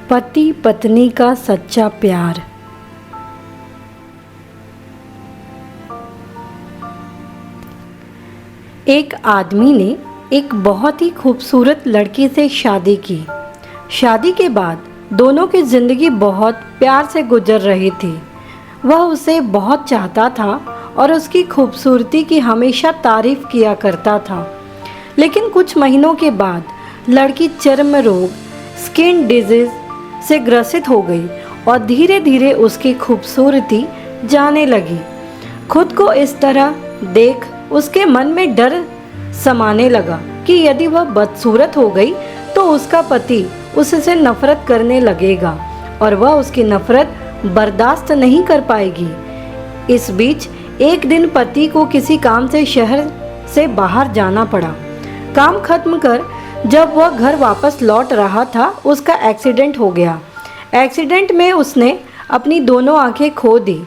पति पत्नी का सच्चा प्यार। एक आदमी ने एक बहुत ही खूबसूरत लड़की से शादी की। शादी के बाद दोनों की जिंदगी बहुत प्यार से गुजर रही थी। वह उसे बहुत चाहता था और उसकी खूबसूरती की हमेशा तारीफ किया करता था। लेकिन कुछ महीनों के बाद लड़की चर्म रोग स्किन डिजीज से ग्रसित हो गई और धीरे धीरे उसकी खूबसूरती जाने लगी। खुद को इस तरह देख उसके मन में डर समाने लगा कि यदि वह बदसूरत हो गई तो उसका पति उससे नफरत करने लगेगा और वह उसकी नफरत बर्दाश्त नहीं कर पाएगी। इस बीच एक दिन पति को किसी काम से शहर से बाहर जाना पड़ा। काम खत्म कर जब वह घर वापस लौट रहा था उसका एक्सीडेंट हो गया। एक्सीडेंट में उसने अपनी दोनों आंखें खो दी,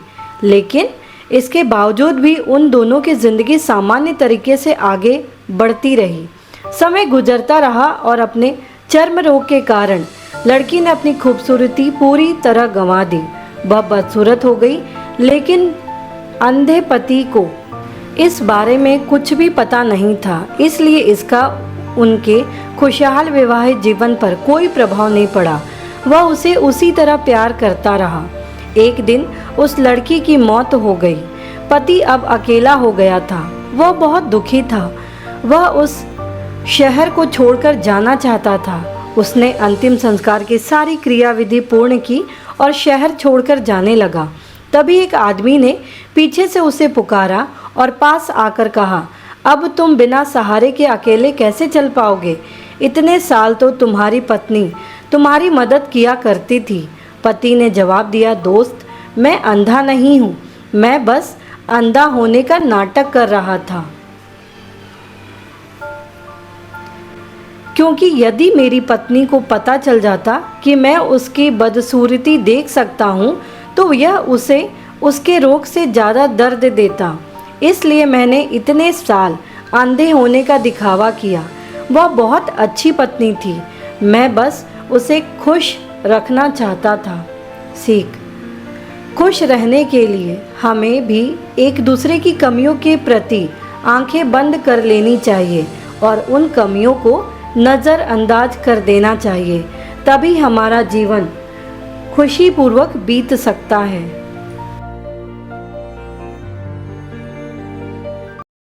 लेकिन इसके बावजूद भी उन दोनों की ज़िंदगी सामान्य तरीके से आगे बढ़ती रही। समय गुजरता रहा और अपने चर्म रोग के कारण लड़की ने अपनी खूबसूरती पूरी तरह गंवा दी। वह बदसूरत हो गई, लेकिन अंधे पति को इस बारे में कुछ भी पता नहीं था, इसलिए इसका उनके खुशहाल वैवाहिक जीवन पर कोई प्रभाव नहीं पड़ा। वह उसे उसी तरह प्यार करता रहा। एक दिन उस लड़की की मौत हो गई। पति अब अकेला हो गया था। वह बहुत दुखी था। वह उस शहर को छोड़कर जाना चाहता था। उसने अंतिम संस्कार की सारी क्रियाविधि पूर्ण की और शहर छोड़कर जाने लगा। तभी एक आदमी ने पीछे से उसे पुकारा और पास आकर कहा, अब तुम बिना सहारे के अकेले कैसे चल पाओगे? इतने साल तो तुम्हारी पत्नी तुम्हारी मदद किया करती थी। पति ने जवाब दिया, दोस्त, मैं अंधा नहीं हूँ, मैं बस अंधा होने का नाटक कर रहा था। क्योंकि यदि मेरी पत्नी को पता चल जाता कि मैं उसकी बदसूरती देख सकता हूँ तो यह उसे उसके रोग से ज़्यादा दर्द देता। इसलिए मैंने इतने साल अंधे होने का दिखावा किया। वह बहुत अच्छी पत्नी थी, मैं बस उसे खुश रखना चाहता था। सीख: खुश रहने के लिए हमें भी एक दूसरे की कमियों के प्रति आंखें बंद कर लेनी चाहिए और उन कमियों को नज़रअंदाज कर देना चाहिए। तभी हमारा जीवन खुशीपूर्वक बीत सकता है।